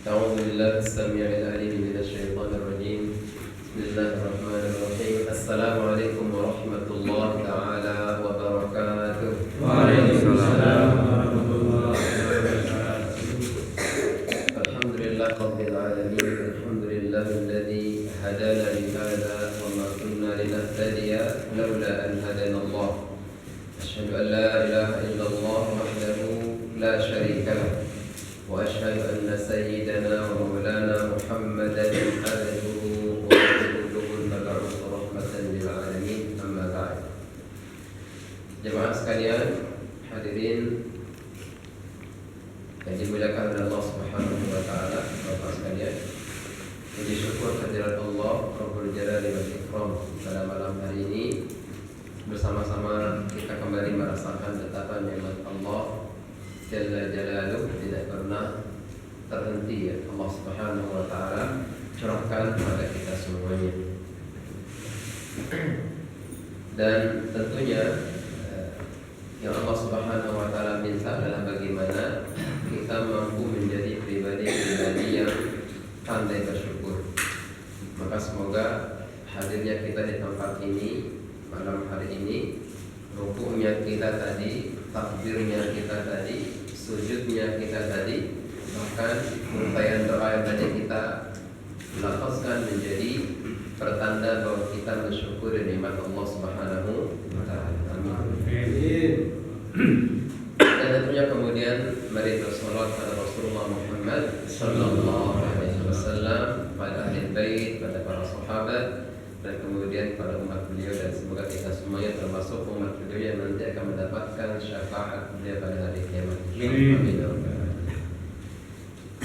أعوذ بالله السميع العليم من الشيطان الرجيم. بسم الله الرحمن الرحيم. السلام عليكم ورحمة الله تعالى وبركاته. وعليكم السلام ورحمة الله وبركاته. الحمد لله رب العالمين. الحمد لله الذي هدانا لهذا وما كنا لنهتدي لولا أن هدانا الله. أشهد أن لا إله إلا الله وحده لا شريك له، وأشهد أن سيدنا ومولانا محمدا عبده ورسوله المبعوث رحمة للعالمين. أما بعد. Jemaah sekalian, hadirin yang dimuliakan oleh Allah Subhanahu wa taala, Bapak sekalian. Puji syukur kehadirat Allah Rabbul Jalali wal Ikram. Pada malam hari ini bersama-sama kita kembali merasakan betapa nikmat Allah Jalla Jalaluh tidak pernah terhenti, ya Allah Subhanahu wa taala curahkan kepada kita semuanya. Dan tentunya yang Allah Subhanahu wa taala minta adalah bagaimana kita mampu menjadi pribadi-pribadi yang pandai bersyukur. Maka semoga hadirnya kita di tempat ini malam hari ini, rukuknya kita tadi, takbirnya kita tadi, sujudnya kita tadi, bahkan rangkaian doa yang tadi kita lafazkan menjadi pertanda bahwa kita mensyukuri nikmat Allah Subhanahu wa taala. Amin. Dan tentunya kemudian mari bersolawat pada Rasulullah Muhammad sallallahu alaihi wasallam, pada ahli bait, pada para sahabat, dan kemudian pada umat beliau, dan semoga kita semuanya termasuk umat beliau yang nanti akan mendapatkan syafaat beliau pada hari kiamat. Amin.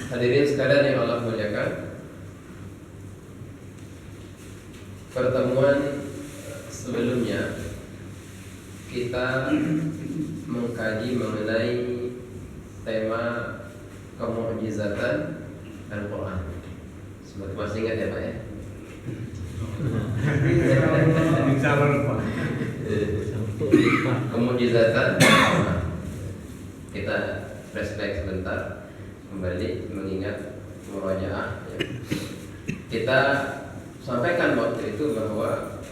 Hadirin sekalian yang Allah muliakan, pertemuan sebelumnya kita mengkaji mengenai tema kemukjizatan Al-Quran. Seperti masih ingat ya Pak ya? Kemukjizatan. Kita flashback sebentar, kembali mengingat murajaah. Kita sampaikan waktu itu bahwa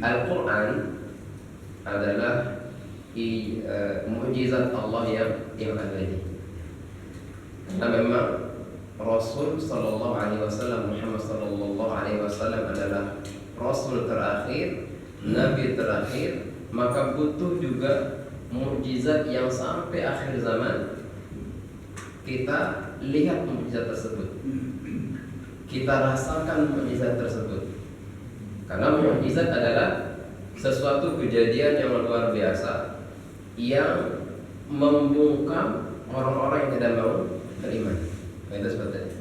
Al-Quran adalah mukjizat Allah yang abadi. Karena memang Rasul sallallahu alaihi wasallam, Muhammad sallallahu alaihi wasallam adalah Rasul terakhir, Nabi terakhir, maka butuh juga mukjizat yang sampai akhir zaman kita lihat mukjizat tersebut, kita rasakan mukjizat tersebut. Karena mukjizat adalah sesuatu kejadian yang luar biasa yang membungkam orang-orang yang tidak mau beriman. Itu seperti itu.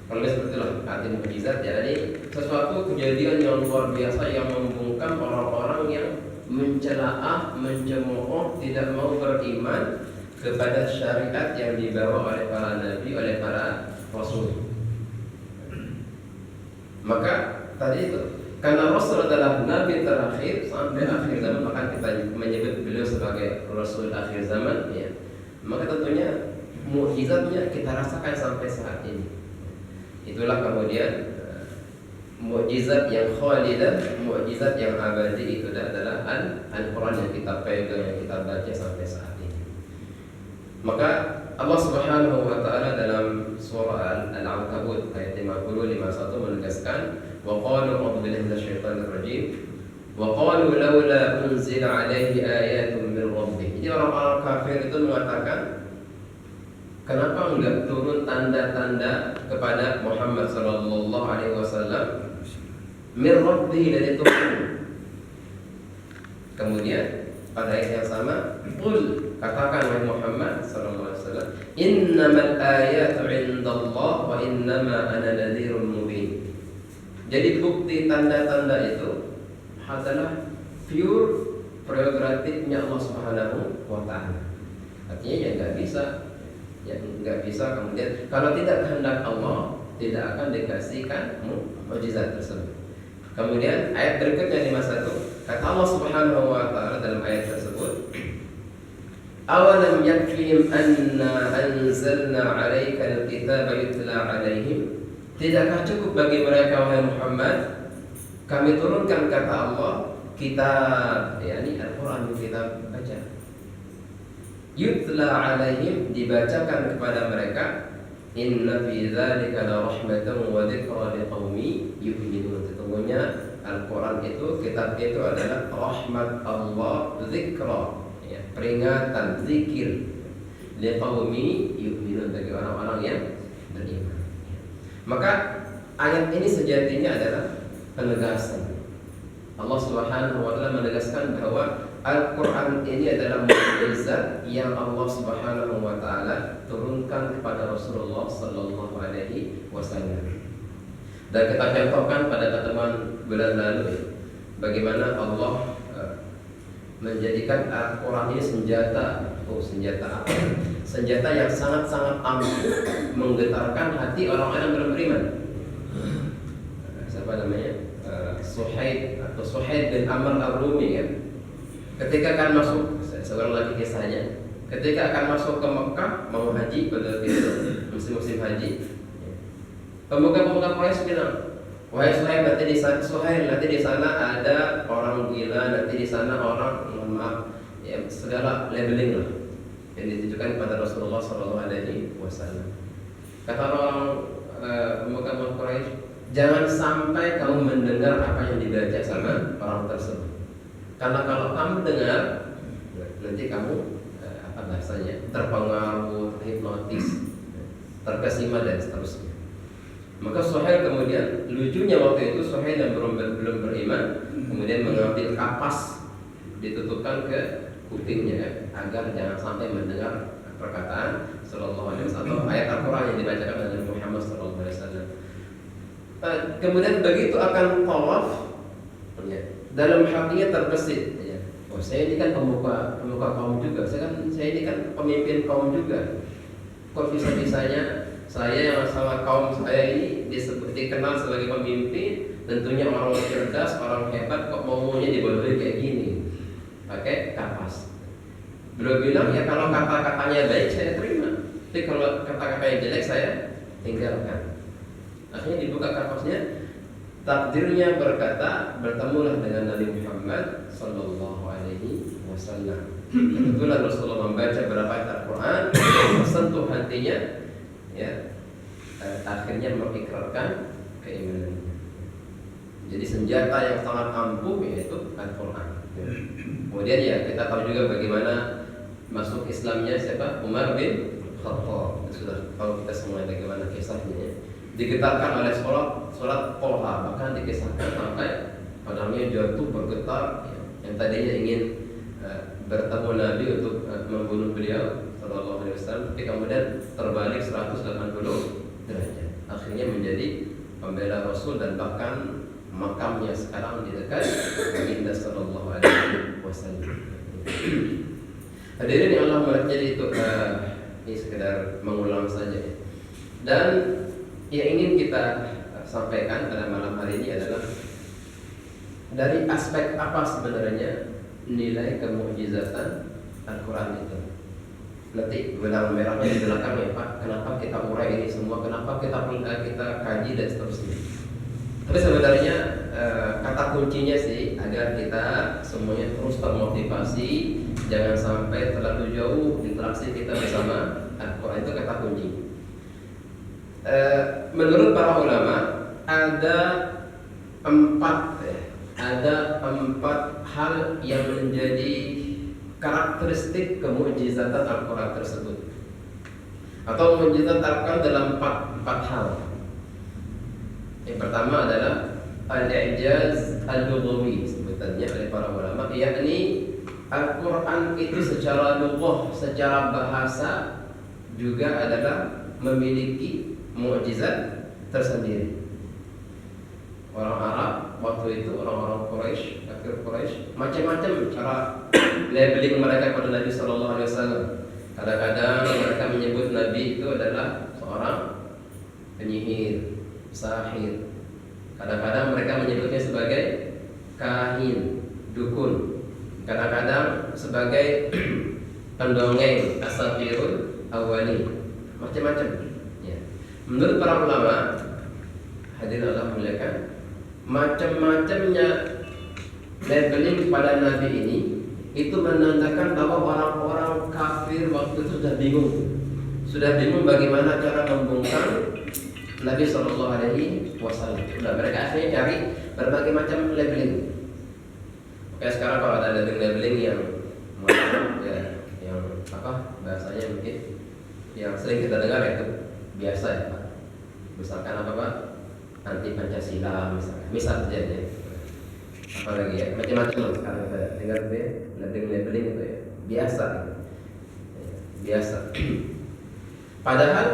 Kalau seperti itulah arti mukjizat, jadi sesuatu kejadian yang luar biasa yang membungkam orang-orang yang mencelaah, mencemooh, tidak mau beriman kepada syariat yang dibawa oleh para nabi, oleh para rasul. Maka tadi itu, karena Rasul adalah Nabi terakhir sampai akhir zaman, maka kita menyebut beliau sebagai Rasul akhir zaman, ya. Maka tentunya mukjizatnya kita rasakan sampai saat ini. Itulah kemudian mukjizat yang khalidah, mukjizat yang abadi, itu adalah Al-Quran yang kita pegang, yang kita baca sampai saat ini. Maka Allah Subhanahu wa taala dalam surah Al-Ankabut ayat 50-51 menegaskan, wa qalu a'udzu billahi minasyaitonir rajim, wa qalu laula unzila alaihi ayatun min rabbih. Jadi orang-orang kafir itu mengatakan, kenapa enggak turun tanda-tanda kepada Muhammad sallallahu alaihi wasallam min rabbih, dari Tuhan. Kemudian pada ayat yang sama, qul, katakan wahai Muhammad sallallahu alaihi wasallam, innamal ayatu 'indallah wa innama ana nadhirun mubin. Jadi bukti tanda-tanda itu adalah pure prerogatifnya Allah Subhanahu wa taala. Artinya ya enggak bisa kemudian kalau tidak kehendak Allah tidak akan dikasihkan mukjizat tersebut. Kemudian ayat berikutnya 51, kata Allah Subhanahu wa taala dalam ayat tersebut, Awalam yakfihim anna anzalna 'alaikal kitaba yutla 'alaihim. Tidakkah cukup bagi mereka wahai Muhammad, kami turunkan kata Allah, kitab, yakni Al-Qur'an yang kita baca. Yutla 'alaihim, dibacakan kepada mereka. Inna fi dzalika la rahmatan wa dzikra liqaumin yu'minun. Sesungguhnya Al-Quran itu, kitab itu adalah rahmat Allah, zikra, ya, peringatan, zikir, liqaumi yu'minun, bagi orang-orang yang beriman. Maka ayat ini sejatinya adalah penegasan. Allah Subhanahu wa taala menegaskan bahwa Al-Quran ini adalah mukjizat yang Allah Subhanahu wa taala turunkan kepada Rasulullah sallallahu alaihi wasallam. Dan kita contohkan pada pertemuan bulan lalu bagaimana Allah menjadikan Al-Quran ini senjata. Senjata apa? Senjata yang sangat-sangat ampuh menggetarkan hati orang-orang yang beriman. Siapa namanya? Suhaib bin Amr Ar-Rumi kan? Ketika akan masuk, seorang lagi kisahnya, ketika akan masuk ke Mekah mau haji pada itu musim-musim haji, pemuka-pemuka Quraisy bilang, wahai Suhaib, nanti di sana ada orang gila, nanti di sana orang, maaf, ya, segala labeling lah yang ditujukan kepada Rasulullah SAW. Kata orang pemuka Quraisy, jangan sampai kamu mendengar apa yang dibaca sama orang tersebut. Karena kalau kamu dengar, nanti kamu bahasanya terpengaruh, terhipnotis, terkesima dan seterusnya. Maka Suhail kemudian, lucunya waktu itu Suhail yang belum beriman, kemudian mengambil kapas, ditutupkan ke kupingnya agar jangan sampai mendengar perkataan Sallallahu Alaihi Wasallam, ayat Al-Quran yang dibacakan oleh Muhammad Sallallahu Alaihi Wasallam. Kemudian begitu akan tawaf, dalam hatinya terbesit, ya. Oh, saya ini kan pemuka kaum juga, saya ini kan pemimpin kaum juga. Kok bisa-bisanya saya yang sama kaum saya ini dikenal sebagai pemimpin, tentunya orang cerdas, orang hebat, kok maunya dibodohi kayak gini, pakai kapas. Beliau bilang, ya kalau kata-katanya baik saya terima, tapi kalau kata-katanya jelek saya tinggalkan. Akhirnya dibuka kapasnya. Takdirnya berkata, bertemulah dengan Nabi Muhammad Sallallahu Alaihi Wasallam. Kebetulan Rasulullah membaca beberapa ayat Al-Quran, tersentuh hatinya, ya, akhirnya mengikrarkan keimanannya. Jadi senjata yang sangat ampuh yaitu Al-Quran. Kemudian ya kita tahu juga bagaimana masuk Islamnya siapa? Umar bin Khattab. Sudah tahu kita semua bagaimana kisahnya. Digetarkan oleh sholat Toha, bahkan dikisahkan sampai padamnya jatuh bergetar, ya, yang tadinya ingin bertemu Nabi untuk membunuh beliau Sallallahu Alaihi Wasallam, tapi kemudian terbalik 180 derajat, akhirnya menjadi pembela Rasul dan bahkan makamnya sekarang di dekat Baginda Sallallahu Alaihi Wasallam. Hadirin yang Allah muliakan, jadi itu ini sekedar mengulang saja, ya. Dan yang ingin kita sampaikan pada malam hari ini adalah dari aspek apa sebenarnya nilai kemukjizatan Al-Quran itu. Nanti benang merahnya di belakang ya Pak, kenapa kita urai ini semua, kenapa kita kaji dan seterusnya. Tapi sebenarnya kata kuncinya sih agar kita semuanya terus termotivasi, jangan sampai terlalu jauh interaksi kita bersama Al-Quran, itu kata kunci. Menurut para ulama ada empat hal yang menjadi karakteristik kemukjizatan Al-Quran tersebut, atau mukjizat Al-Quran dalam empat hal. Yang pertama adalah al-i'jaz al-lughawi, sebutannya oleh para ulama, yakni Al-Quran itu secara lughah, secara bahasa juga adalah memiliki mukjizat tersendiri. Orang Arab waktu itu, orang-orang Quraisy, kafir Quraisy, macam-macam cara labeling mereka kepada Nabi Sallallahu Alaihi Wasallam. Kadang-kadang mereka menyebut Nabi itu adalah seorang penyihir, sahir. Kadang-kadang mereka menyebutnya sebagai kahin, dukun. Kadang-kadang sebagai pendongeng, asatirul awwalin, macam-macam. Ya. Menurut para ulama, hadirin Allah muliakan, macam-macamnya labeling kepada Nabi ini itu menandakan bahwa orang-orang kafir waktu itu sudah bingung bagaimana cara membungkam Nabi Shallallahu Alaihi Wasallam. Mereka akhirnya cari berbagai macam labeling. Oke, sekarang kalau ada labeling yang ya, yang apa bahasanya mungkin yang sering kita dengar itu biasa ya Pak. Misalkan apa Pak? Anti Pancasila misal saja ya. Apalagi ya macam-macam loh sekarang kita dengar deh labeling itu ya biasa gitu. Biasa. Padahal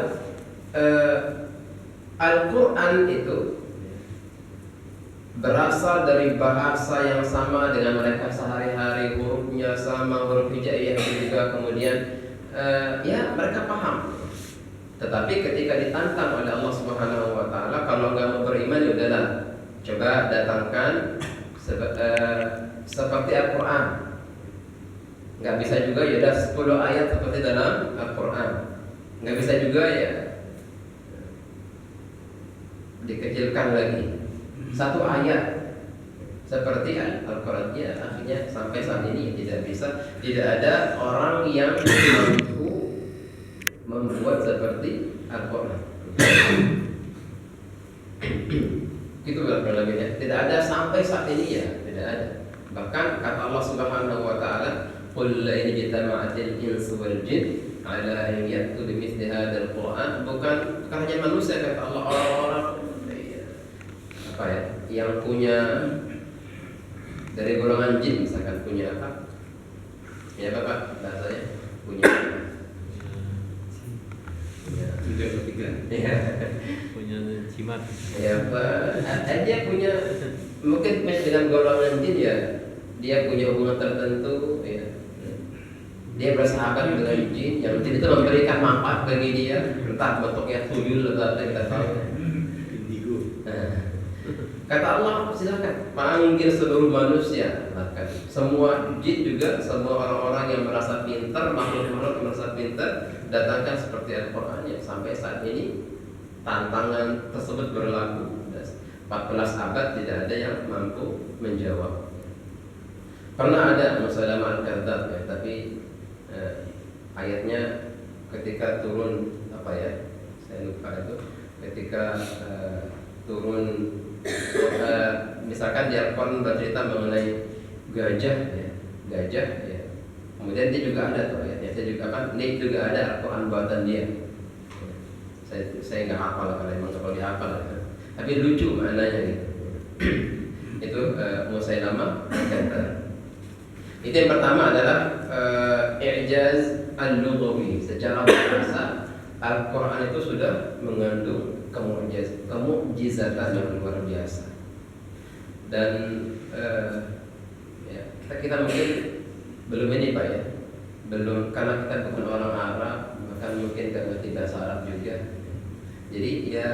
Al-Quran itu berasal dari bahasa yang sama dengan mereka sehari-hari, hurufnya sama, huruf hijaiyah juga, kemudian ya mereka paham. Tetapi ketika ditantang oleh Allah Subhanahu Wa Taala, kalau nggak mau beriman ya udahlah, coba datangkan seperti Al-Quran. Nggak bisa juga ya udah 10 ayat seperti dalam Al-Quran. Nggak bisa juga ya dikecilkan lagi. Satu ayat seperti Al-Quran, ya akhirnya sampai saat ini tidak bisa, tidak ada orang yang mampu membuat seperti Al-Quran. Itu berlebihnya. Tidak ada sampai saat ini ya, tidak ada. Bahkan kata Allah Subhanahu Wa Taala, "Qul la in jitama'atil insu wal jin ala an ya'tu bimithli hadzal Qur'an." Bukan hanya manusia, kata Allah, orang-orang apa ya, yang punya dari golongan jin, misalkan punya apa? Ya Bapak, bahasanya punya punya jimat. Ya, dia punya mungkin dengan golongan jin ya, dia punya hubungan tertentu ya. Dia bersahabat dengan jin, yang jin itu memberikan manfaat bagi dia, entah bentuknya tuyul atau apa kita tahu. Indigo. Kata Allah, silakan panggil seluruh manusia, bahkan semua jin juga, semua orang-orang yang merasa pintar, makhluk-makhluk yang merasa pintar, datangkan seperti Al-Quran. Ya, sampai saat ini tantangan tersebut berlaku. 14 abad tidak ada yang mampu menjawab. Pernah ada Musailama al-Kadzdzab ya, tapi ayatnya ketika turun apa ya? Saya lupa itu. Ketika turun misalkan di Al-Quran bercerita mengenai gajah ya. Kemudian dia juga ada tuh ayatnya. Saya juga kan, ini juga ada Al-Quran buatan dia. Saya nggak hafal kalau emang kalau dihafal ya. Tapi lucu maknanya gitu. Itu Musailama al-Kadzdzab. Itu yang pertama adalah i'jaz al-lughawi. Secara bahasa Al-Quran itu sudah mengandung kemukjizatan yang luar biasa. Dan ya, kita mungkin belum ini Pak ya, belum, karena kita bukan orang Arab, bahkan mungkin gak ngerti bahasa Arab juga. Jadi ya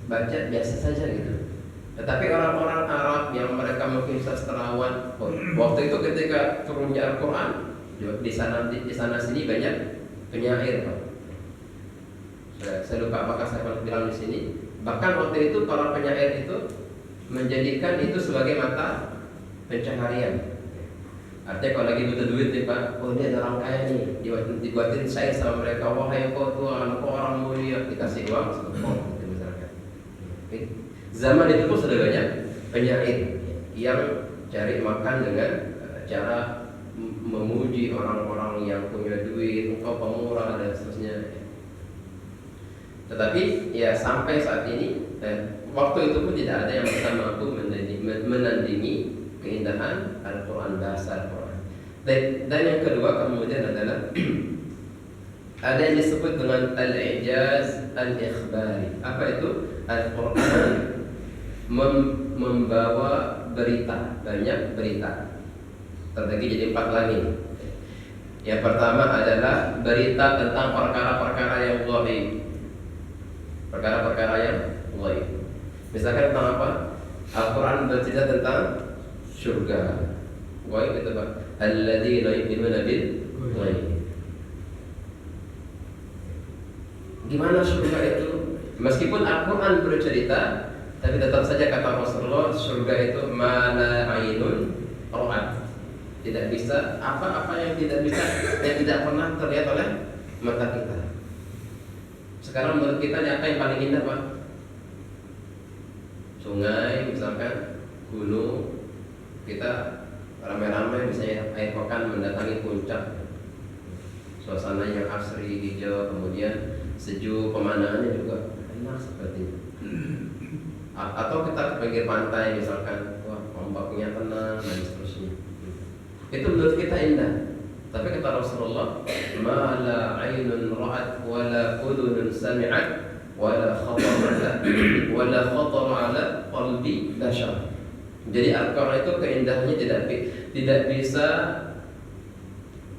baca biasa saja gitu. Tetapi orang-orang Arab yang mereka mungkin sastrawan, waktu itu ketika turunnya Al-Quran di sana sini banyak penyair Pak. Saya lupa apakah saya pernah bilang di sini. Bahkan waktu itu para penyair itu menjadikan itu sebagai mata pencaharian. Artinya kalau lagi butuh duit nih Pak, oh ini ada orang kaya nih, dibuatin saya sama mereka, wahai kau Tuhan, kau orang mulia, dikasih uang, gitu misalkan. Zaman itu pun sudah banyak penyair yang cari makan dengan cara memuji orang-orang yang punya duit, engkau pemurah dan seterusnya. Tetapi ya sampai saat ini waktu itu pun tidak ada yang bisa mampu menandingi keindahan Al-Quran, bahasa Al-Quran. Dan yang kedua kemudian adalah ada yang disebut dengan al-i'jaz al-ikhbari. Apa itu? Al-Quran membawa berita, banyak berita. Terbagi jadi 4 lagi. Yang pertama adalah berita tentang perkara-perkara yang ghaib. Perkara-perkara yang ghaib. Misalkan tentang apa? Al-Quran bercerita tentang surga. Ghaib itu Pak. Alladzina yu'minuna bil ghaib. Gimana surga itu? Meskipun Al-Quran bercerita, tapi tetap saja kata Rasulullah, surga itu mana ainun ra'at. Tidak bisa apa-apa yang tidak pernah terlihat oleh mata kita. Sekarang menurut kita ini apa yang paling indah, Pak? Sungai, misalkan gunung, kita ramai-ramai misalnya air pekan mendatangi puncak, suasana yang asri, hijau, kemudian sejuk, pemandangannya juga enak seperti itu. Atau kita ke pinggir pantai misalkan, wah ombaknya tenang dan seterusnya. Itu menurut kita indah. Tapi kata Rasulullah, ma la ainun ra'at wa la udhunun sami'at wa la khatar ala qalbi bashar. Jadi Al-Quran itu keindahannya tidak bisa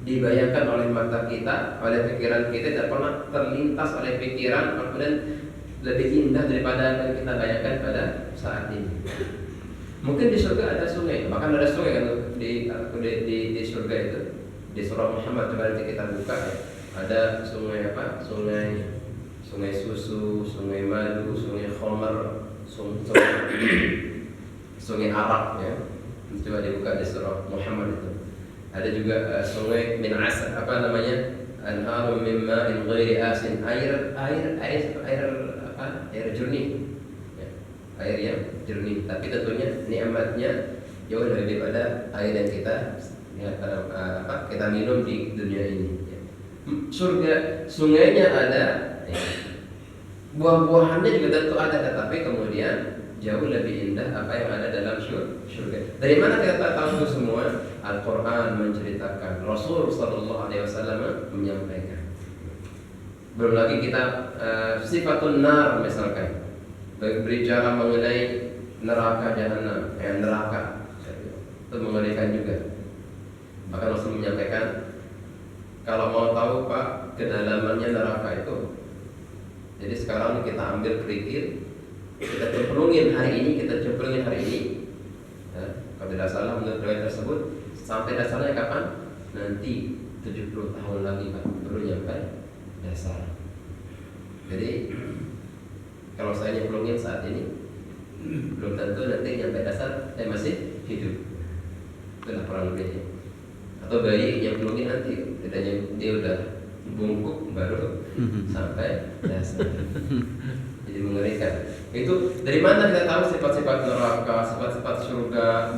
dibayangkan oleh mata kita, oleh pikiran kita, tidak pernah terlintas oleh pikiran, kemudian lebih indah daripada yang kita bayangkan pada saat ini. Mungkin di surga ada sungai, bahkan ada sungai kan di surga itu. Di surah Muhammad coba nanti kita buka ya. Ada sungai apa? Sungai susu, sungai madu, sungai khamar, sungai arak ya. Coba dibuka di surah Muhammad itu. Ada juga sungai min asal apa namanya? Anharum min ma'in ghairi asin, air jernih. Ya, air yang jernih, tapi tentunya nikmatnya jauh lebih daripada air yang kita kita minum di dunia ini. Ya. Surga, sungainya ada, ya. Buah-buahannya juga tentu ada, tetapi kemudian jauh lebih indah apa yang ada dalam surga. Dari mana kita tahu itu semua? Al-Quran menceritakan, Rasul Sallallahu Alaihi Wasallam menyampaikan. Belum lagi kita sifatun nar misalkan, berbicara mengenai neraka jahanam, neraka itu mengerikan juga. Bahkan Rasul menyampaikan, kalau mau tahu Pak kedalamannya neraka itu, jadi sekarang kita ambil kerikil, kita cemplungin hari ini, ya, kalau tidak salah menurut riwayat tersebut, sampai dasarnya kapan? Nanti 70 tahun lagi Pak, baru nyampe dasar. Jadi kalau saya nyemplungin saat ini, belum tentu nanti nyampe dasar saya masih hidup. Itulah kurang lebihnya. Atau bayi nyemplungin nanti, dia udah bungkuk baru sampai dasar. Jadi mengerikan. Itu dari mana kita tahu sifat-sifat neraka, sifat-sifat surga,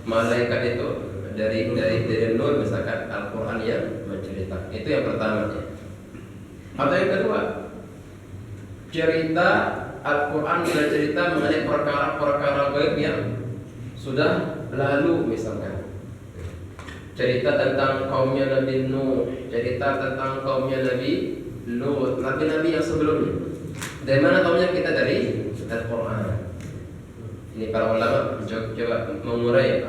malaikat itu dari nur misalkan Al-Quran yang menceritakan. Itu yang pertama ya. Atau yang kedua, cerita Al-Quran bercerita mengenai perkara-perkara gaib yang sudah lalu misalkan. Cerita tentang kaumnya Nabi Nuh, cerita tentang kaumnya Nabi Lut, nabi-nabi yang sebelumnya. Dari mana tahunya kita? Dari Al-Quran. Ini para ulama coba mengurai.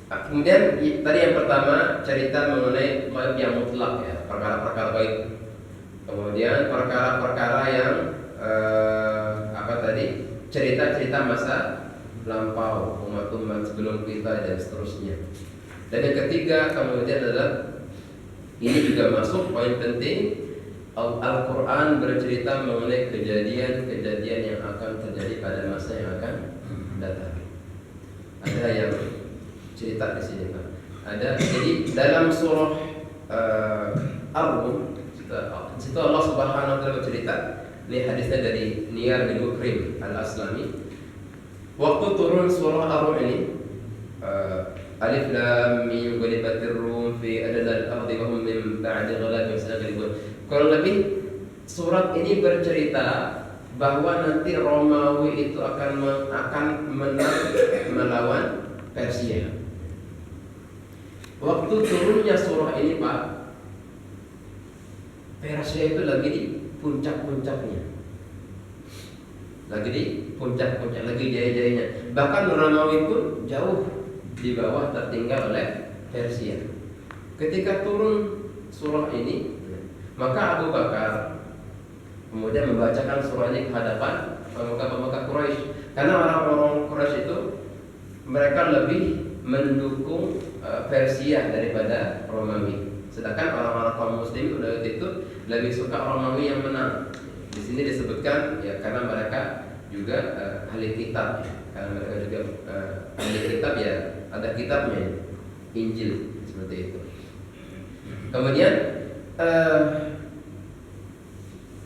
Kemudian tadi yang pertama cerita mengenai gaib yang mutlak ya, perkara-perkara gaib. Kemudian perkara-perkara yang cerita-cerita masa lampau, umat-umat sebelum kita dan seterusnya. Dan yang ketiga kemudian adalah, ini juga masuk poin penting, Al-Quran bercerita mengenai kejadian-kejadian yang akan terjadi pada masa yang akan datang. Ada yang cerita di sini Pak. Ada, jadi dalam surah Ar-Rum, situ Allah Subhanahu wa taala bercerita. Ini hadisnya dari Niyar bin Mukrim Al-Aslami. Waktu turun surah Ar-Rum ini, Alif Lam Mim Ghulibatir Rum fi adnal ardi wa hum min ba'di ghalabihim sayaghlibun. Kurang lebih surat ini bercerita bahwa nanti Romawi itu akan menang melawan Persia. Waktu turunnya surah ini Pak, Persia itu lagi di puncak-puncaknya, lagi jaya-jayanya. Bahkan Romawi pun jauh di bawah, tertinggal oleh Persia. Ketika turun surah ini, maka Abu Bakar kemudian membacakan surah ini ke hadapan pemuka-pemuka Quraisy, karena orang-orang Quraisy itu mereka lebih mendukung Persia daripada Romawi. Sedangkan orang-orang kaum muslim itu lebih suka Romawi yang menang. Di sini disebutkan ya karena mereka juga ahli kitab ya. Karena mereka juga ahli kitab ya, ada kitabnya Injil seperti itu. Kemudian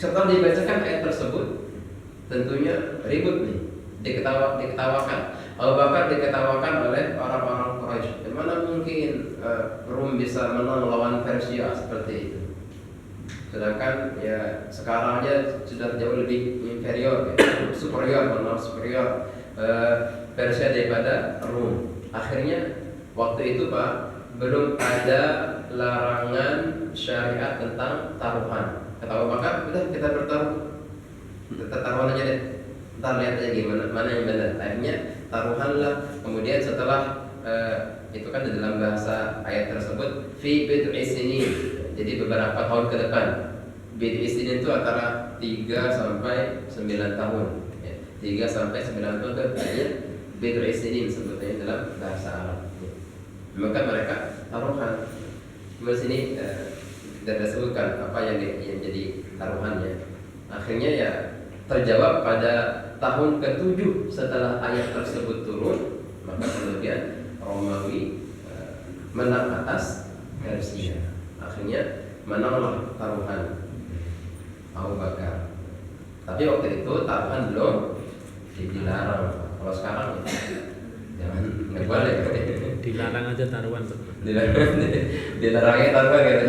setelah dibacakan ayat tersebut, tentunya ribut nih, diketawakan. Abu Bakar diketawakan oleh orang-orang Quraisy. Mana mungkin Rum bisa menang lawan Persia seperti itu? Sedangkan ya sekarang aja sudah jauh lebih inferior, ya, superior Persia daripada Rum. Akhirnya waktu itu Pak belum ada larangan syariat tentang taruhan. Kata Abu Bakar, udah kita bertaruh, kita taruhan aja deh. Ntar lihat aja gimana, mana yang benar. Akhirnya taruhanlah. Kemudian setelah itu kan di dalam bahasa ayat tersebut fi bid'i sinin. Jadi beberapa tahun ke depan. Bid'i sinin itu antara 3 sampai 9 tahun. Ya, 3 sampai 9 tahun itu artinya bid'i sinin sebetulnya dalam bahasa Arab. Ya. Maka mereka taruhan. Di sini tidak disebutkan apa yang jadi taruhannya. Akhirnya ya terjawab pada tahun ke-7 setelah ayat tersebut turun, maka kemudian Romawi menang atas Persia. Akhirnya menanglah taruhan Abu Bakar. Tapi waktu itu taruhan belum dilarang. Kalau sekarang jangan nggak boleh. Dilarang aja taruhan. Dilarang aja taruhan gitu.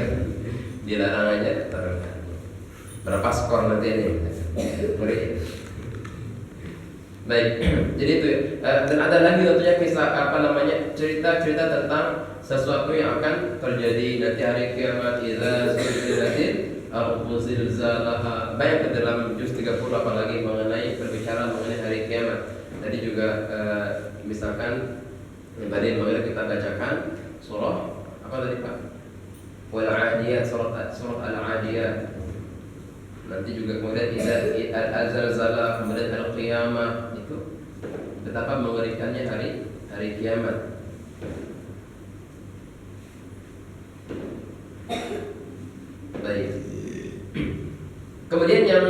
Dilarang aja taruhan. Berapa skor nanti ini? Baik, jadi itu dan ada lagi tentunya kisah cerita-cerita tentang sesuatu yang akan terjadi nanti hari kiamat. Idza zulzilatil ardu zilzalaha. Banyak dalam juz 30 apalagi berbicara mengenai hari kiamat. Tadi juga misalkan yang tadi kita bacakan surah apa tadi Pak? Wal 'adiyat, surat Al-'adiyat. Nanti juga kemudian al-zalzalah, kemudian al-qiyamah, itu betapa mengerikannya hari kiamat. Baik. Kemudian yang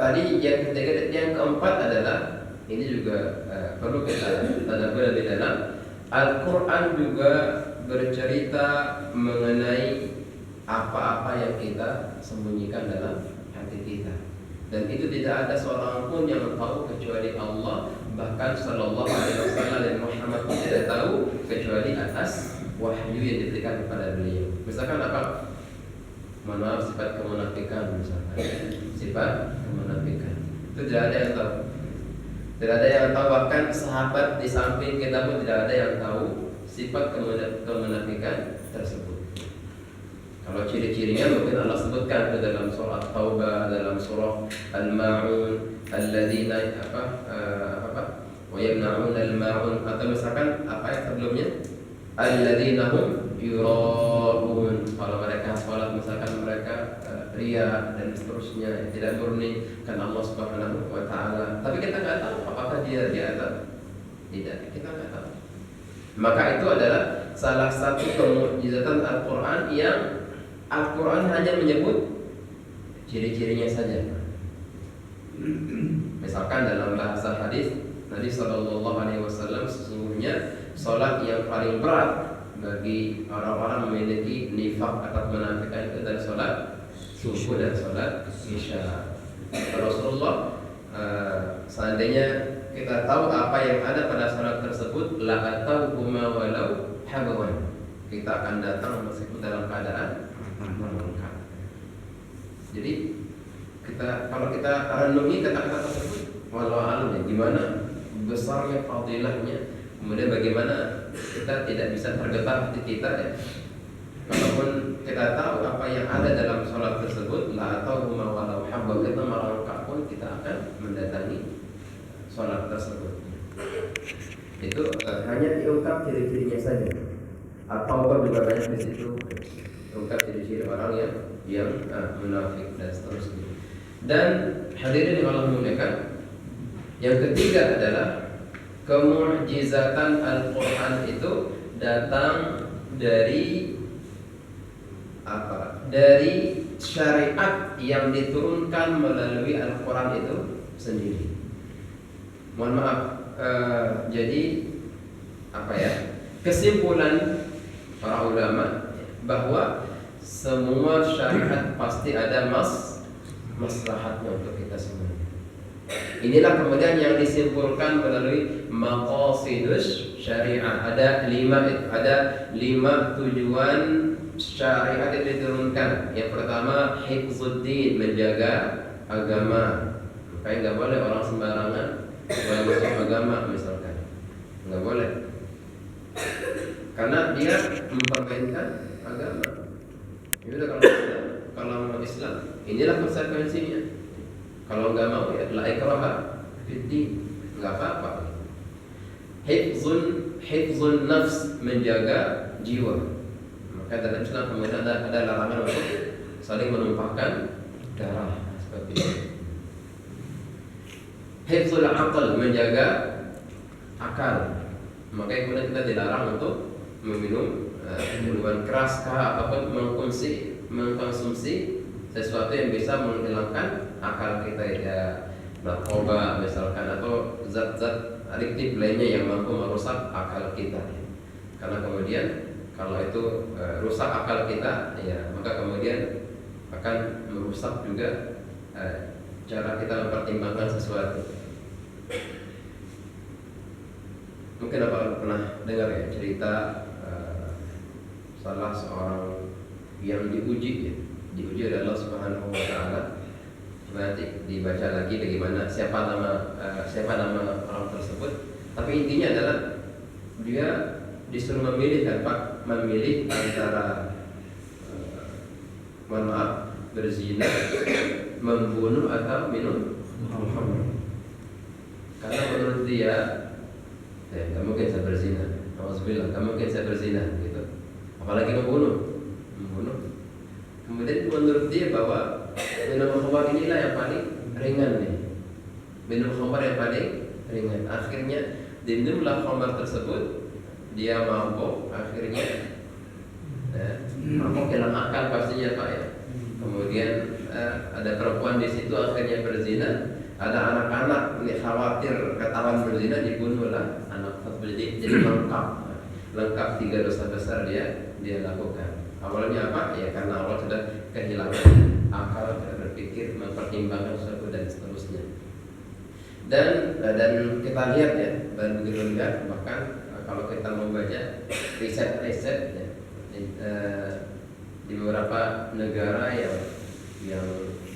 tadi yang ketiga, yang keempat adalah ini juga perlu kita tadabbur lebih dalam. Al-Quran juga bercerita mengenai apa-apa yang kita sembunyikan dalam hati kita, dan itu tidak ada seorang pun yang tahu kecuali Allah. Bahkan Sallallahu Alaihi Wasallam dan Muhammad pun tidak tahu kecuali atas wahyu yang diberikan kepada beliau. Misalkan apa? Mana sifat kemunafikan, misalkan sifat kemunafikan itu tidak ada yang tahu. Tidak ada yang tahu, bahkan sahabat di samping kita pun tidak ada yang tahu sifat kemunafikan tersebut. Kalau ciri-cirinya mungkin Allah sebutkan di dalam surah Taubah, dalam surah Al-Ma'un, alladzina wa yamna'una al-ma'un, atau misalkan apa yang sebelumnya alladzina hum yura'un. Kalau mereka salat misalkan mereka riya dan seterusnya, tidak murni kan Allah Subhanahu wa taala. Tapi kita enggak tahu apakah dia di atas. Tidak, kita enggak tahu. Maka itu adalah salah satu kemukjizatan Al-Qur'an yang Al-Quran hanya menyebut ciri-cirinya saja. Misalkan dalam bahasa hadis Nabi Sallallahu Alaihi Wasallam, sesungguhnya salat yang paling berat bagi orang-orang memiliki nifak atau menafikan itu adalah salat subuh dan salat isya. Rasulullah seandainya kita tahu apa yang ada pada salat tersebut, la atauhuma walau habawan, kita akan datang meskipun dalam keadaan melengkap. Jadi kalau kita renungi kata-kata tersebut, walau alam ya, gimana besarnya fadilahnya, kemudian bagaimana kita tidak bisa tergetar hati kita ya. Kalaupun kita tahu apa yang ada dalam sholat tersebut, la atau huma walau habba, kita melengkap pun kita akan mendatangi sholat tersebut. Itu hanya diungkap ciri-cirinya saja. Atau juga banyak di situ ungkap ciri-ciri orang yang munafik dan seterusnya. Dan hadirin yang Allah muliakan, yang ketiga adalah kemukjizatan Al-Quran itu datang dari apa? Dari syariat yang diturunkan melalui Al-Quran itu sendiri. Mohon maaf, jadi apa ya? Kesimpulan para ulama bahwa semua syariat pasti ada maslahatnya untuk kita semua. Inilah kemudian yang disimpulkan melalui maqasidus syariah. Ada lima tujuan syariat yang diturunkan. Yang pertama, hifzuddin, menjaga agama. Makanya nggak boleh orang sembarangan masuk agama misalkan, nggak boleh, karena dia mempermainkan agama. Itu kalau mau Islam, inilah konsekuensinya. Kalau nggak mau ya la ikraha fiddin, nggak apa-apa. Hifzun nafs, menjaga jiwa. Maka dalam Islam kemudian ada larangan untuk saling menumpahkan darah seperti itu. Hifzul aql, menjaga akal. Maka kemudian kita dilarang untuk meminum minuman keras ataupun mengkonsumsi sesuatu yang bisa menghilangkan akal kita, ya narkoba misalkan, atau zat-zat adiktif lainnya yang mampu merusak akal kita. Karena kemudian kalau itu rusak akal kita, ya maka kemudian akan merusak juga cara kita mempertimbangkan sesuatu. Mungkin apa pernah dengar ya cerita salah seorang yang diuji oleh Allah Subhanahu wa taala. Nanti dibaca lagi bagaimana siapa nama orang tersebut. Tapi intinya adalah dia disuruh memilih antara berzina, membunuh atau minum khamr. Karena menurut dia nggak mungkin saya berzina, alhamdulillah, nggak mungkin saya berzina gitu. Apalagi membunuh. Kemudian menurut dia bahwa minum khamr inilah yang paling ringan nih. Minum khamr yang paling ringan. Akhirnya diminumlah khamr tersebut, dia mabuk, akhirnya mabuk hilang akal pastinya Pak ya. Kemudian ada perempuan di situ akhirnya berzina, ada anak-anak ini khawatir ketahuan berzina, dibunuhlah anak tersebut. Jadi lengkap 3 dosa besar dia lakukan. Awalnya apa? Ya karena awal sudah kehilangan akal, tidak berpikir, mempertimbangkan sesuatu dan seterusnya. Dan kita lihat ya, dan begitu lihat, bahkan kalau kita membaca riset ya, di beberapa negara yang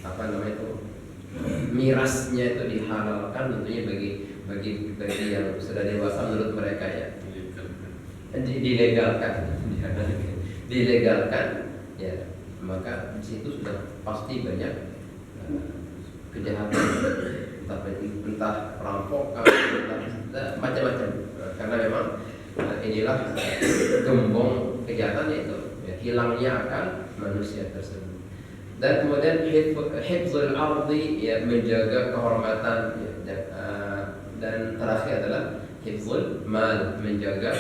apa namanya itu mirasnya itu dihalalkan, tentunya bagi yang sudah dewasa menurut mereka ya, dilegalkan ya, maka di situ sudah pasti banyak kejahatan, entah perampokan, entah macam-macam, karena memang inilah gembong kejahatan itu ya, hilangnya akal manusia tersebut. Dan kemudian hifzul ardi, ya menjaga kehormatan ya, dan terakhir adalah hifzul mal, menjaga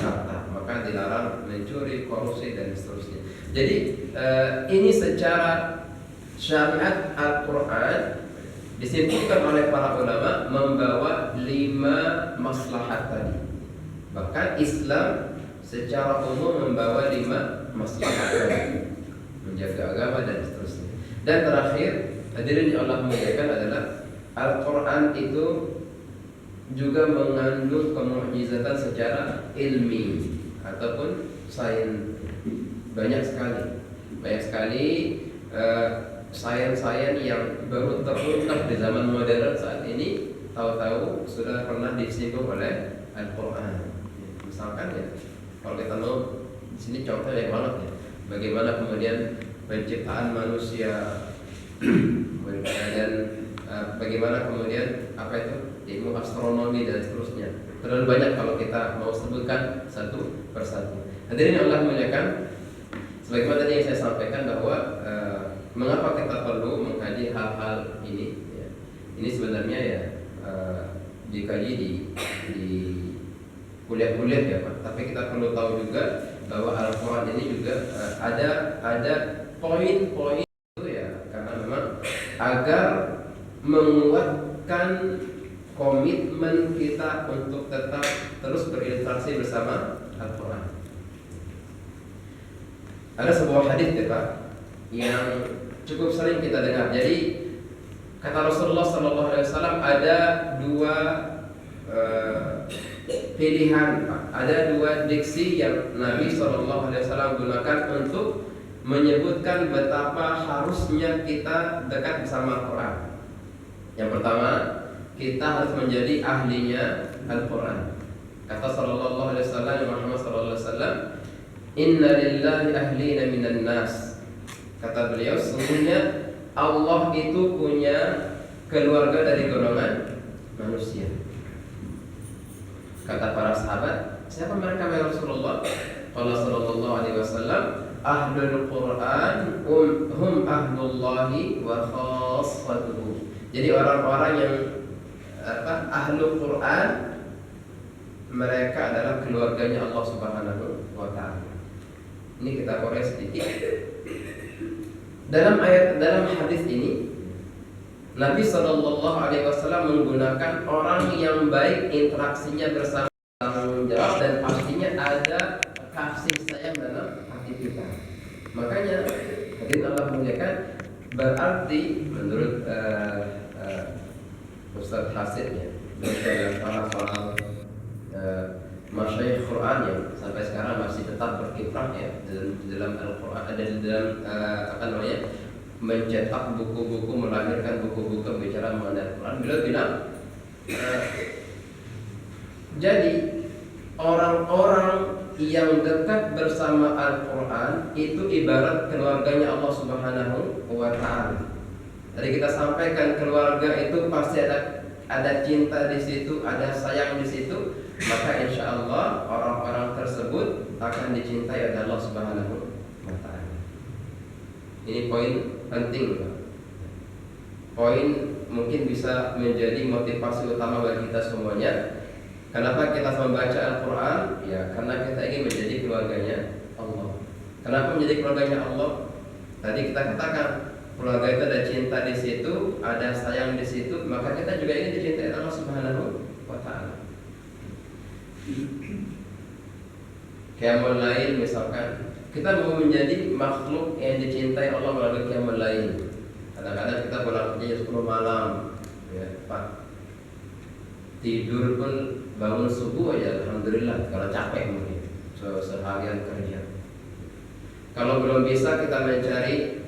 harta. Maka dilarang mencuri, korupsi dan seterusnya. Jadi ini secara syariat Al-Quran disimpulkan oleh para ulama membawa 5 maslahat tadi. Bahkan Islam secara umum membawa 5 maslahat tadi, menjaga agama dan seterusnya. Dan terakhir, hadirin yang Allah muliakan, adalah Al-Quran itu juga mengandung kemukjizatan secara ilmi ataupun sains. Banyak sekali sains yang baru terungkap di zaman modern saat ini, tahu-tahu sudah pernah disinggung oleh Al-Quran. Misalkan ya, kalau kita mau di sini contoh yang banget ya, bagaimana kemudian penciptaan manusia dan bagaimana kemudian apa itu ilmu astronomi dan seterusnya. Terlalu banyak kalau kita mau sebutkan satu persatu. Hadirin yang Allah muliakan, sebagaimana tadi yang saya sampaikan bahwa mengapa kita perlu mengkaji hal-hal ini ya. Ini sebenarnya ya dikaji di kuliah-kuliah ya Pak. Tapi kita perlu tahu juga bahwa Al-Quran ini juga ada poin-poin itu ya karena memang agar menguatkan komitmen kita untuk tetap terus berinteraksi bersama Al-Quran. Ada sebuah hadis ya Pak yang cukup sering kita dengar. Jadi kata Rasulullah SAW ada dua pilihan, Pak. Ada dua diksi yang Nabi SAW gunakan untuk menyebutkan betapa harusnya kita dekat bersama Al-Quran. Yang pertama, kita harus menjadi ahlinya Al-Quran. Kata Sallallahu Alaihi Wasallam, Muhammad Sallallahu Alaihi Wasallam, Inna lillahi ahlina minan nas. Kata beliau, sesungguhnya Allah itu punya keluarga dari golongan manusia. Kata para sahabat, siapa mereka ya Rasulullah? Qala sallallahu alaihi wasallam, ahlul Quran hum ahlullahi wa khassatuhu. Jadi orang-orang yang ahlul Quran, mereka adalah keluarganya Allah Subhanahu wa taala. Ini kita koreksi sedikit. Dalam hadis ini Nabi Shallallahu Alaihi Wasallam menggunakan orang yang baik, interaksinya bersama, tanggung jawab, dan pastinya ada kasih sayang dalam hati kita. Makanya hadirin Allah muliakan, berarti menurut Ustaz Hasid ya, dan para masyayikh Quran yang sampai sekarang masih tetap berkiprah ya dalam Al-Quran, ada di dalam mencetak buku-buku, melahirkan buku-buku bicara mengenai Al-Quran. Beliau bilang, jadi orang-orang yang dekat bersama Al-Quran itu ibarat keluarganya Allah Subhanahu wa taala. Tadi kita sampaikan keluarga itu pasti ada cinta di situ, ada sayang di situ. Maka insya Allah orang-orang tersebut akan dicintai oleh Allah Subhanahu wa taala. Ini poin penting, Pak. Poin mungkin bisa menjadi motivasi utama bagi kita semuanya. Kenapa kita membaca Al-Quran? Ya karena kita ingin menjadi keluarganya Allah. Kenapa menjadi keluarganya Allah? Tadi kita katakan keluarga itu ada cinta di situ, ada sayang di situ. Maka kita juga ingin dicintai Allah Subhanahu wa taala. Qiyamul Lail misalkan, kita mau menjadi makhluk yang dicintai Allah melalui Qiyamul Lail. Kadang-kadang kita pulang kerja 10 malam, ya Pak. Tidur pun bangun subuh aja, alhamdulillah. Kalau capek mungkin seharian kerja. Kalau belum bisa kita mencari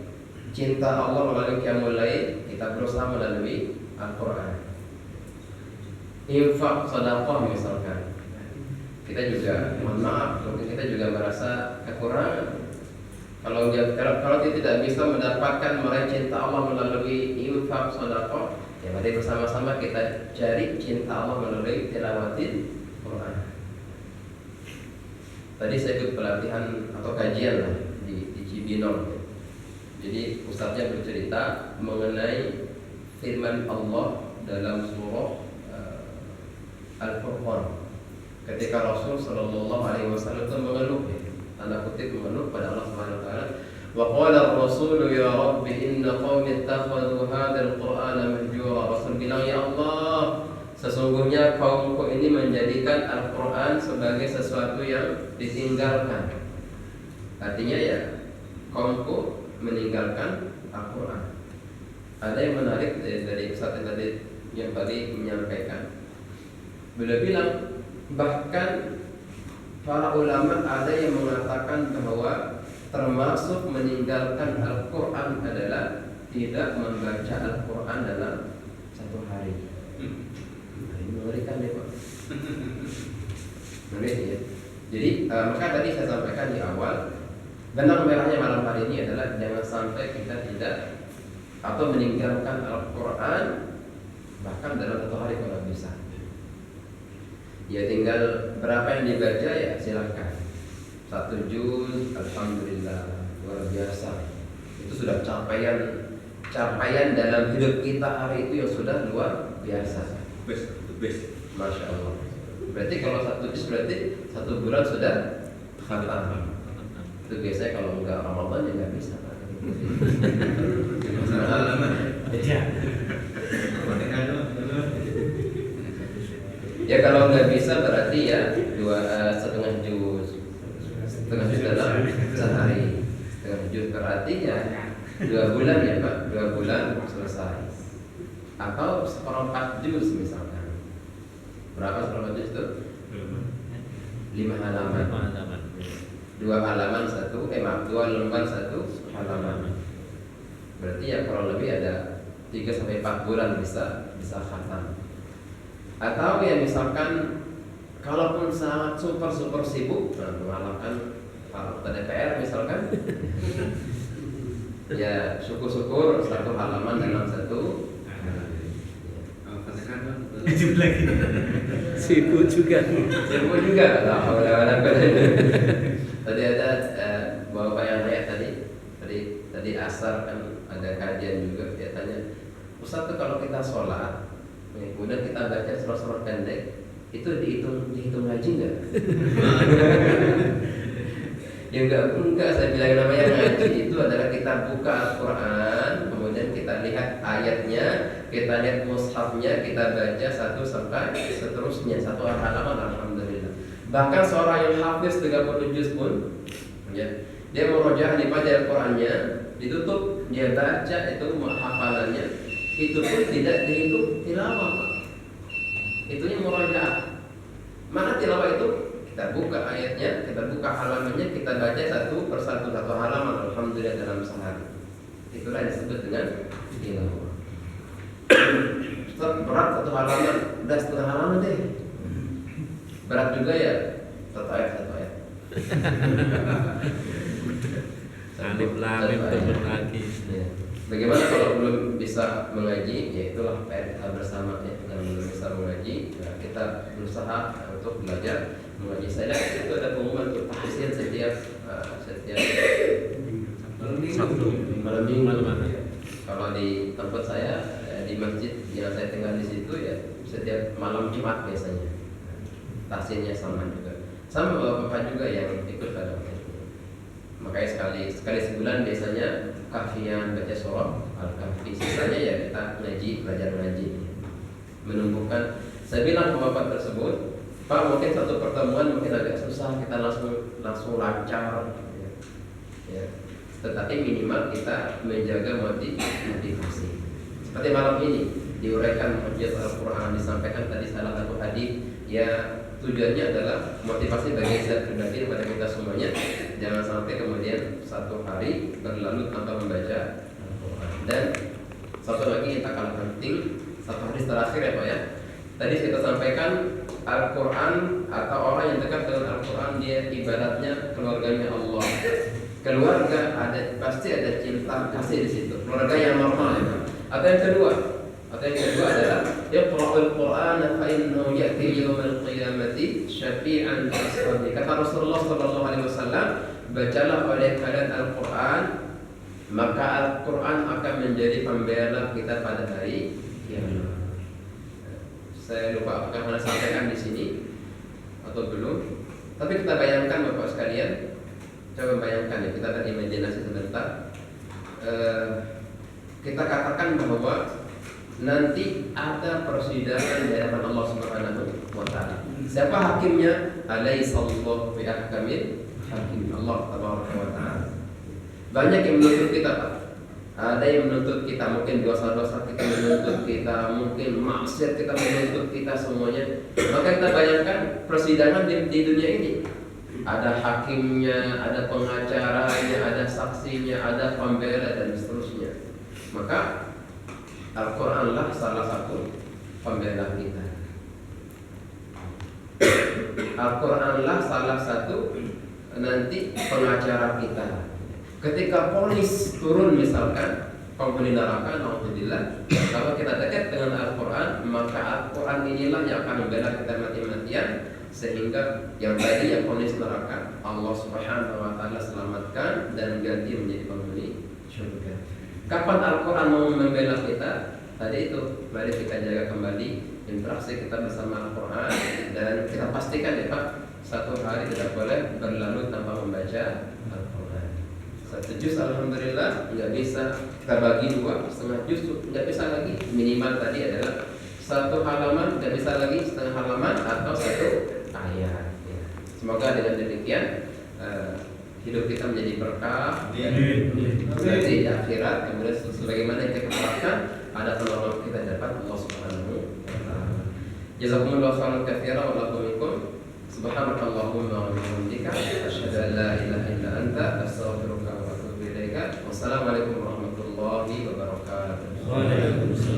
cinta Allah melalui Qiyamul Lail, kita berusaha melalui Al-Quran. Infak, sedekah misalkan. Kita juga, mohon maaf, mungkin kita juga merasa kekurangan. Kalau tidak bisa mendapatkan meraih cinta Allah melalui infak, sedekah, ya mari bersama-sama kita cari cinta Allah melalui tilawatil Quran. Tadi saya ikut pelatihan atau kajian lah di Cibinong. Jadi ustaznya bercerita mengenai firman Allah dalam surah Al-Furqan. Ketika Rasul Sallallahu Alaihi Wasallam itu mengeluh, tanda kutip mengeluh pada Allah Subhanahu Wa Taala. Wa qala ar-Rasul ya Rabbi inna qaumi ittakhadhu hadzal Qur'ana mahjura. Rasul bilang, ya Allah, sesungguhnya kaumku ini menjadikan Al-Quran sebagai sesuatu yang ditinggalkan. Artinya ya kaumku meninggalkan Al-Quran. Ada yang menarik dari Ustaz yang tadi menyampaikan. Beliau bilang, bahkan para ulama ada yang mengatakan bahwa termasuk meninggalkan Al-Quran adalah tidak membaca Al-Quran dalam satu hari. Ini mengerikan ya Pak. Mengerikan ya. Jadi maka tadi saya sampaikan di awal, benang merahnya malam hari ini adalah jangan sampai kita tidak atau meninggalkan Al-Quran bahkan dalam satu hari kalau bisa. Ya tinggal berapa yang dibaca ya silahkan. 1 juz, alhamdulillah, luar biasa. Itu sudah capaian dalam hidup kita hari itu yang sudah luar biasa. Best. Masya Allah. Berarti kalau 1 juz berarti 1 bulan sudah khatam. Itu biasanya kalau enggak Ramadan ya nggak bisa. Ya kalau nggak bisa berarti ya setengah juz dalam sehari. Setengah juz berarti ya 2 bulan ya Pak, 2 bulan selesai. Atau seperempat juz misalkan. Berapa seperempat juz itu? 5 halaman. 2 halaman 2 lembar 1 halaman. Berarti ya kurang lebih ada 3-4 bulan bisa khatam. Atau ya misalkan kalaupun sangat super sibuk, mengalahkan Pak DPR misalkan, ya syukur-syukur 1 halaman dalam 1 sibuk juga. Tadi ada bapak yang nanya tadi asar kan ada kajian juga, dia tanya, Ustaz tuh kalau kita sholat kemudian kita baca surah-surah pendek itu dihitung ngaji nggak? Ya enggak, saya bilang namanya ngaji itu adalah kita buka Al-Quran, kemudian kita lihat ayatnya, kita lihat mushafnya, kita baca 1 sampai seterusnya 1 halaman, alhamdulillah. Bahkan seorang yang hafiz 30 juz pun, ya, dia murojaah dibaca Al-Qurannya, ditutup, dia baca itu hafalannya, itu pun tidak dihitung tilawah, Pak. Itunya murojaah. Mana tilawah itu? Kita buka ayatnya, kita buka halamannya, kita baca 1 persatu 1 halaman, alhamdulillah dalam sehari. Itulah yang disebut dengan tilawah. Berat 1 halaman, udah 1/2 halaman deh. Berat juga ya, 1 ayat. Alif lam mim turun lagi. Ya. Bagaimana kalau belum bisa mengaji? Ya itulah PR kita bersama ya. Yang belum bisa mengaji, ya kita berusaha untuk belajar mengaji. Saya lihat itu ada pengumuman untuk tahsin setiap malam minggu. Kalau di tempat saya di masjid yang saya tinggal di situ ya setiap malam Jumat biasanya. Tahsinnya sama juga. Sama bapak-bapak juga yang ikut pada waktu itu. Makanya sekali sebulan biasanya kafian baca surah Al-Kahfi. Sisanya ya kita belajar ngaji. Menumbuhkan. Saya bilang ke bapak tersebut, Pak, mungkin satu pertemuan mungkin agak susah, kita langsung lancar, ya. Tetapi minimal kita menjaga motivasi. Seperti malam ini diuraikan hujjat Al-Quran, disampaikan tadi salah satu hadis, ya tujuannya adalah motivasi bagi saya pribadi kepada kita semuanya. Jangan sampai kemudian 1 hari berlalu tanpa membaca Al-Quran. Dan satu lagi yang tak kalah penting, 1 hadis terakhir ya Pak ya. Tadi kita sampaikan Al-Quran atau orang yang dekat dengan Al-Quran dia ibaratnya keluarganya Allah. Keluarga pasti ada cinta kasih di situ. Keluarga yang normal ya. Atau yang kedua adalah Iqra'ul Qur'an fa innahu ya'ti yawmal qiyamati syafi'an li ashabi. Kata Rasulullah sallallahu alaihi wasallam, bacalah oleh kalian Al-Quran, maka Al-Quran akan menjadi pembela kita pada hari kiamat. Saya lupa apakah pernah sampaikan di sini atau belum. Tapi kita bayangkan Bapak sekalian, coba bayangkan ya, kita berimajinasi sebentar. Kita katakan bahwa nanti ada persidangan di hadapan Allah Subhanahu wa taala. Siapa hakimnya? Alaihissallahu bi ahkamil hakim. Allah tabaraka wa taala. Banyak yang menuntut kita, Pak. Ada yang menuntut kita, mungkin dosa-dosa kita menuntut kita, mungkin maksiat kita menuntut kita semuanya. Maka kita bayangkan persidangan di dunia ini. Ada hakimnya, ada pengacaranya, ada saksinya, ada pembela dan seterusnya. Maka Al-Quranlah salah satu pembela kita. Al-Quranlah salah satu nanti pengacara kita. Ketika polis turun misalkan penghuni neraka, alhamdulillah, kalau kita dekat dengan Al-Quran, maka Al-Quran inilah yang akan membela kita mati-matian, sehingga yang tadi yang polis neraka Allah Subhanahu wa taala selamatkan dan ganti menjadi penghuni surga. Kapan Al-Quran mau membela kita? Tadi itu, mari kita jaga kembali interaksi kita bersama Al-Quran, dan kita pastikan ya Pak, 1 hari tidak boleh berlalu tanpa membaca Al-Quran. 1 1 juz alhamdulillah, nggak bisa kita bagi 2, setengah juz nggak bisa lagi, minimal tadi adalah 1 halaman, nggak bisa lagi setengah halaman atau 1 ayat ya. Semoga dengan demikian hidup kita menjadi berkah nanti di akhirat, kemudian sebagaimana yang kita harapkan ada penolong kita dapat Allah Subhanahu wa taala. Jazakumullahu khairan katsiran wa lakum minkum. Subhanakallahumma wa bihamdika asyhadu an la ilaha illa anta astaghfiruka wa atubu ilaika. Wassalamualaikum warahmatullahi wabarakatuh. Waalaikumsalam.